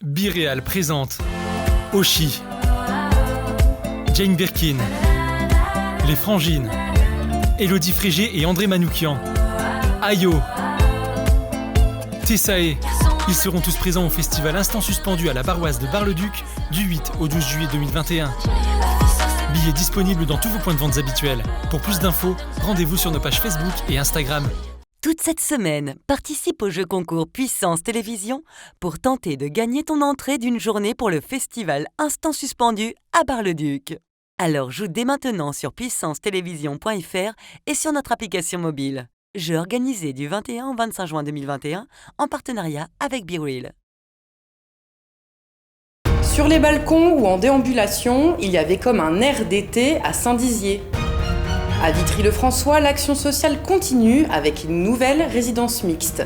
Bireal présente Oshi, Jane Birkin, Les Frangines, Élodie Frégé et André Manoukian, Ayo, Tessae. Ils seront tous présents au festival Instant Suspendu à la Barroise de Bar-le-Duc du 8 au 12 juillet 2021. Billets disponibles dans tous vos points de vente habituels. Pour plus d'infos, rendez-vous sur nos pages Facebook et Instagram. Toute cette semaine, participe au jeu concours Puissance Télévision pour tenter de gagner ton entrée d'une journée pour le festival Instant Suspendu à Bar-le-Duc. Alors joue dès maintenant sur puissancetélévision.fr et sur notre application mobile. Jeu organisé du 21 au 25 juin 2021 en partenariat avec BeReal. Sur les balcons ou en déambulation, il y avait comme un air d'été à Saint-Dizier. À Vitry-le-François, l'action sociale continue avec une nouvelle résidence mixte.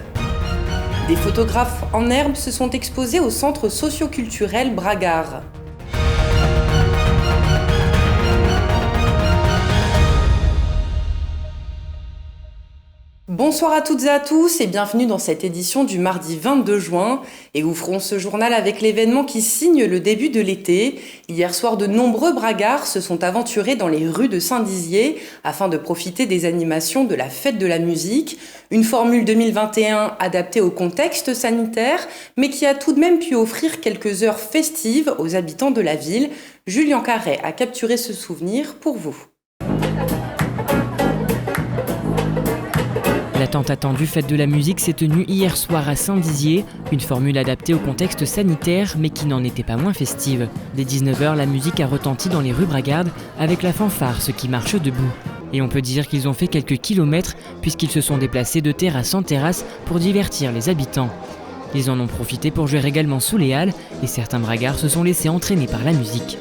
Des photographes en herbe se sont exposés au centre socio-culturel Bragard. Bonsoir à toutes et à tous et bienvenue dans cette édition du mardi 22 juin et ouvrons ce journal avec l'événement qui signe le début de l'été. Hier soir, de nombreux bragards se sont aventurés dans les rues de Saint-Dizier afin de profiter des animations de la fête de la musique. Une formule 2021 adaptée au contexte sanitaire mais qui a tout de même pu offrir quelques heures festives aux habitants de la ville. Julien Carret a capturé ce souvenir pour vous. La tant attendue fête de la musique s'est tenue hier soir à Saint-Dizier, une formule adaptée au contexte sanitaire mais qui n'en était pas moins festive. Dès 19h, la musique a retenti dans les rues bragardes avec la fanfare Ceux qui marchent debout. Et on peut dire qu'ils ont fait quelques kilomètres puisqu'ils se sont déplacés de terrasse en terrasse pour divertir les habitants. Ils en ont profité pour jouer également sous les halles et certains bragards se sont laissés entraîner par la musique.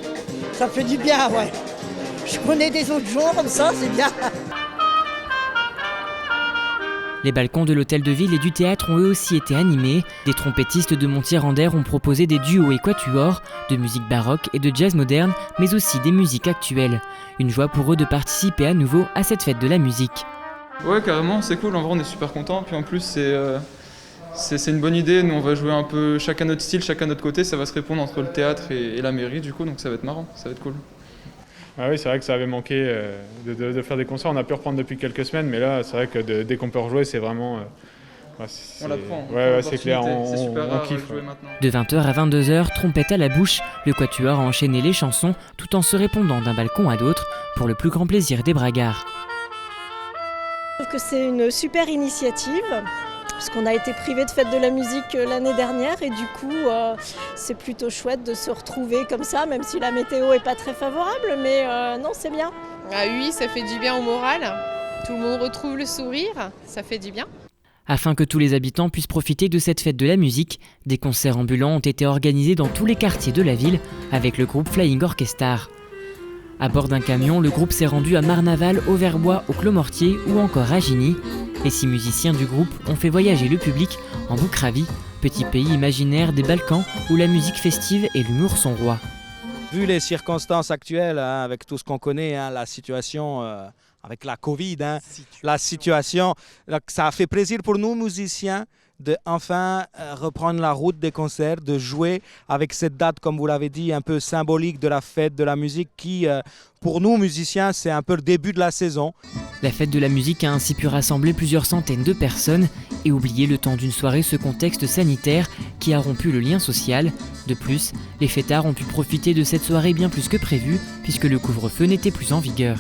Ça fait du bien, ouais. Je connais des autres jours comme ça, c'est bien. Les balcons de l'hôtel de ville et du théâtre ont eux aussi été animés. Des trompettistes de Montier-Randère ont proposé des duos et quatuors, de musique baroque et de jazz moderne, mais aussi des musiques actuelles. Une joie pour eux de participer à nouveau à cette fête de la musique. Ouais, carrément, c'est cool, en vrai on est super contents. Puis en plus c'est une bonne idée, nous on va jouer un peu chacun notre style, chacun notre côté, ça va se répondre entre le théâtre et la mairie du coup, donc ça va être marrant, ça va être cool. Ah oui, c'est vrai que ça avait manqué de faire des concerts. On a pu reprendre depuis quelques semaines, mais là, c'est vrai que dès qu'on peut rejouer, c'est vraiment... on l'apprend. Ouais, c'est clair, c'est super rare on kiffe. De jouer maintenant. De 20h à 22h, trompette à la bouche, le quatuor a enchaîné les chansons tout en se répondant d'un balcon à l'autre pour le plus grand plaisir des bragards. Je trouve que c'est une super initiative. Parce qu'on a été privé de fête de la musique l'année dernière et du coup c'est plutôt chouette de se retrouver comme ça, même si la météo est pas très favorable, mais non, c'est bien. Ah oui, ça fait du bien au moral, tout le monde retrouve le sourire, ça fait du bien. Afin que tous les habitants puissent profiter de cette fête de la musique, des concerts ambulants ont été organisés dans tous les quartiers de la ville avec le groupe Flying Orchestar. À bord d'un camion, le groupe s'est rendu à Marnaval, au Verbois, au Clos-Mortier ou encore à Gigny. Les 6 musiciens du groupe ont fait voyager le public en Boukravie, petit pays imaginaire des Balkans où la musique festive et l'humour sont rois. Vu les circonstances actuelles, avec tout ce qu'on connaît, la situation avec la Covid, la situation, ça a fait plaisir pour nous musiciens de enfin reprendre la route des concerts, de jouer avec cette date, comme vous l'avez dit, un peu symbolique de la fête de la musique qui, pour nous musiciens, c'est un peu le début de la saison. La fête de la musique a ainsi pu rassembler plusieurs centaines de personnes et oublier le temps d'une soirée ce contexte sanitaire qui a rompu le lien social. De plus, les fêtards ont pu profiter de cette soirée bien plus que prévu puisque le couvre-feu n'était plus en vigueur.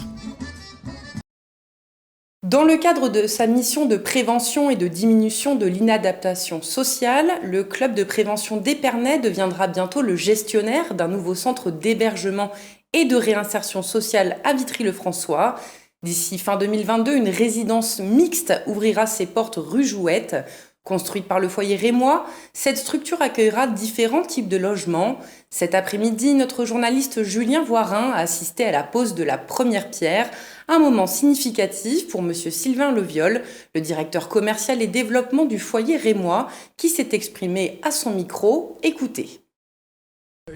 Dans le cadre de sa mission de prévention et de diminution de l'inadaptation sociale, le club de prévention d'Épernay deviendra bientôt le gestionnaire d'un nouveau centre d'hébergement et de réinsertion sociale à Vitry-le-François. D'ici fin 2022, une résidence mixte ouvrira ses portes rue Jouette. Construite par le foyer rémois, cette structure accueillera différents types de logements. Cet après-midi, notre journaliste Julien Voirin a assisté à la pose de la première pierre, un moment significatif pour M. Sylvain Leviol, le directeur commercial et développement du foyer rémois, qui s'est exprimé à son micro. Écoutez.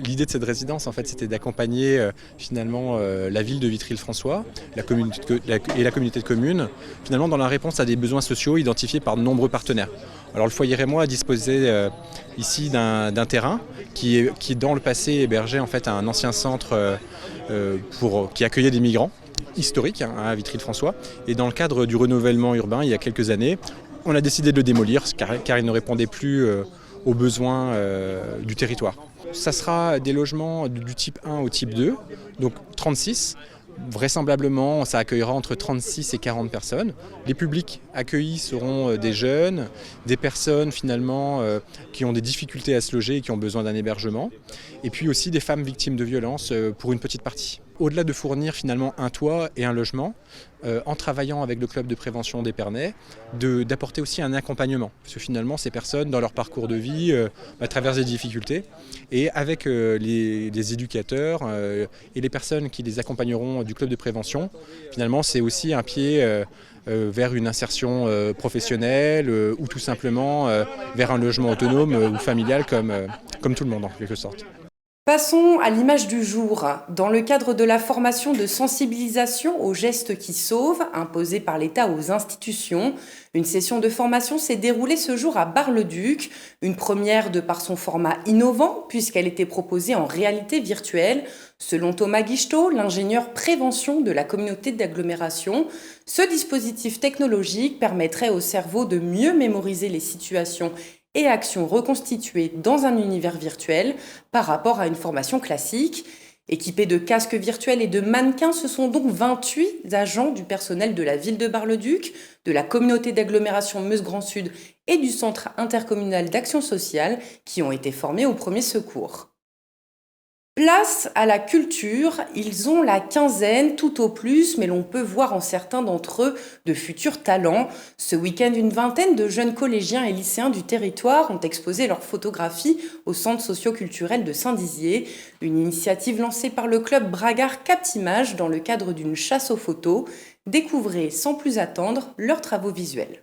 L'idée de cette résidence, en fait, c'était d'accompagner finalement la ville de Vitry-le-François et la communauté de communes, finalement dans la réponse à des besoins sociaux identifiés par de nombreux partenaires. Alors le foyer Rémois a disposé ici d'un terrain qui dans le passé hébergeait en fait un ancien centre qui accueillait des migrants historiques à Vitry-le-François. Et dans le cadre du renouvellement urbain, il y a quelques années, on a décidé de le démolir car il ne répondait plus aux besoins du territoire. Ça sera des logements du type 1 au type 2, donc 36. Vraisemblablement, ça accueillera entre 36 et 40 personnes. Les publics accueillis seront des jeunes, des personnes finalement qui ont des difficultés à se loger et qui ont besoin d'un hébergement. Et puis aussi des femmes victimes de violences pour une petite partie. Au-delà de fournir finalement un toit et un logement, en travaillant avec le club de prévention d'Épernay, d'apporter aussi un accompagnement. Parce que finalement, ces personnes, dans leur parcours de vie, traversent des difficultés. Et avec les éducateurs et les personnes qui les accompagneront du club de prévention, finalement, c'est aussi un pied vers une insertion professionnelle ou tout simplement vers un logement autonome ou familial comme tout le monde en quelque sorte. Passons à l'image du jour. Dans le cadre de la formation de sensibilisation aux gestes qui sauvent, imposée par l'État aux institutions, une session de formation s'est déroulée ce jour à Bar-le-Duc, une première de par son format innovant, puisqu'elle était proposée en réalité virtuelle. Selon Thomas Guichetot, l'ingénieur prévention de la communauté d'agglomération, ce dispositif technologique permettrait au cerveau de mieux mémoriser les situations et actions reconstituées dans un univers virtuel par rapport à une formation classique. Équipés de casques virtuels et de mannequins, ce sont donc 28 agents du personnel de la ville de Bar-le-Duc, de la communauté d'agglomération Meuse-Grand Sud et du centre intercommunal d'action sociale qui ont été formés aux premiers secours. Place à la culture, ils ont la quinzaine tout au plus, mais l'on peut voir en certains d'entre eux de futurs talents. Ce week-end, une vingtaine de jeunes collégiens et lycéens du territoire ont exposé leurs photographies au centre socio-culturel de Saint-Dizier, une initiative lancée par le club Bragard Captimage dans le cadre d'une chasse aux photos. Découvrez sans plus attendre leurs travaux visuels.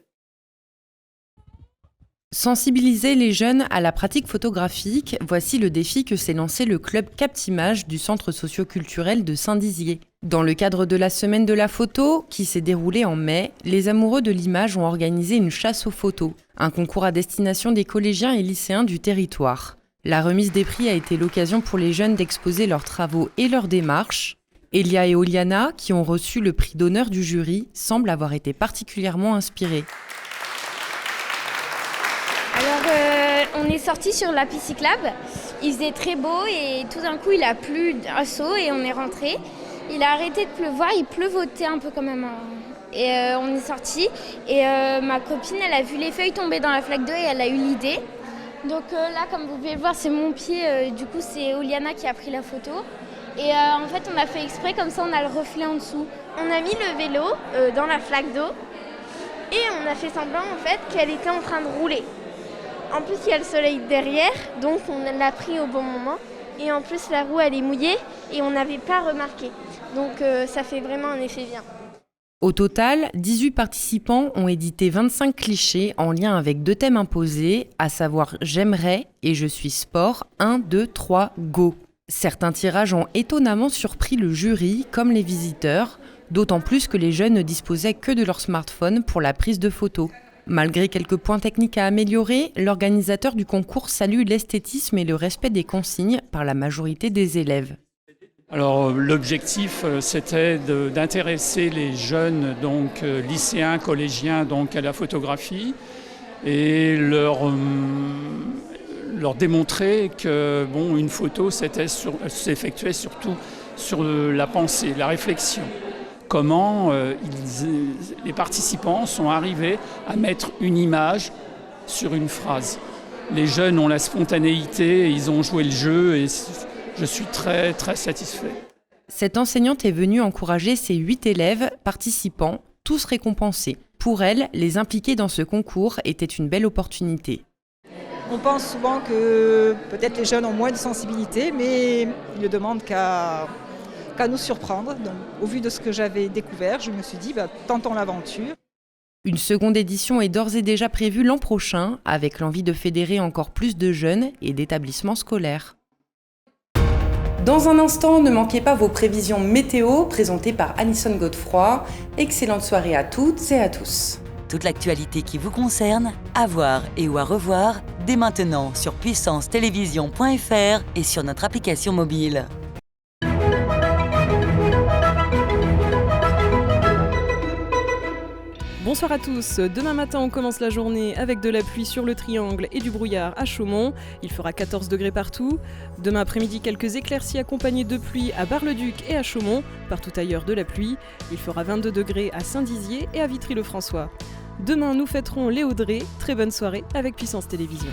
Sensibiliser les jeunes à la pratique photographique, voici le défi que s'est lancé le club Captimage du centre socio-culturel de Saint-Dizier. Dans le cadre de la semaine de la photo, qui s'est déroulée en mai, les amoureux de l'image ont organisé une chasse aux photos, un concours à destination des collégiens et lycéens du territoire. La remise des prix a été l'occasion pour les jeunes d'exposer leurs travaux et leurs démarches. Elia et Oliana, qui ont reçu le prix d'honneur du jury, semblent avoir été particulièrement inspirés. Alors, on est sorti sur la piste cyclable. Il faisait très beau et tout d'un coup, il a plu d'un saut et on est rentré. Il a arrêté de pleuvoir, il pleuvotait un peu quand même. Et on est sorti et ma copine, elle a vu les feuilles tomber dans la flaque d'eau et elle a eu l'idée. Donc là, comme vous pouvez le voir, c'est mon pied. Du coup, c'est Oliana qui a pris la photo. Et en fait, on a fait exprès, comme ça, on a le reflet en dessous. On a mis le vélo dans la flaque d'eau et on a fait semblant, en fait, qu'elle était en train de rouler. En plus, il y a le soleil derrière, donc on l'a pris au bon moment. Et en plus, la roue, elle est mouillée et on n'avait pas remarqué. Donc ça fait vraiment un effet bien. Au total, 18 participants ont édité 25 clichés en lien avec 2 thèmes imposés, à savoir « J'aimerais » et « Je suis sport », 1, 2, 3, go. Certains tirages ont étonnamment surpris le jury, comme les visiteurs, d'autant plus que les jeunes ne disposaient que de leur smartphone pour la prise de photos. Malgré quelques points techniques à améliorer, l'organisateur du concours salue l'esthétisme et le respect des consignes par la majorité des élèves. Alors l'objectif c'était d'intéresser les jeunes donc lycéens, collégiens donc à la photographie et leur démontrer que une photo s'effectuait surtout sur la pensée, la réflexion. Comment les participants sont arrivés à mettre une image sur une phrase. Les jeunes ont la spontanéité, ils ont joué le jeu et je suis très très satisfait. Cette enseignante est venue encourager ses 8 élèves participants, tous récompensés. Pour elle, les impliquer dans ce concours était une belle opportunité. On pense souvent que peut-être les jeunes ont moins de sensibilité, mais ils ne demandent qu'à nous surprendre. Donc, au vu de ce que j'avais découvert, je me suis dit, tentons l'aventure. Une seconde édition est d'ores et déjà prévue l'an prochain, avec l'envie de fédérer encore plus de jeunes et d'établissements scolaires. Dans un instant, ne manquez pas vos prévisions météo présentées par Alison Godefroy. Excellente soirée à toutes et à tous. Toute l'actualité qui vous concerne, à voir et ou à revoir dès maintenant sur puissancetélévision.fr et sur notre application mobile. Bonsoir à tous. Demain matin, on commence la journée avec de la pluie sur le triangle et du brouillard à Chaumont. Il fera 14 degrés partout. Demain après-midi, quelques éclaircies accompagnées de pluie à Bar-le-Duc et à Chaumont. Partout ailleurs, de la pluie. Il fera 22 degrés à Saint-Dizier et à Vitry-le-François. Demain, nous fêterons les Audrey. Très bonne soirée avec Puissance Télévision.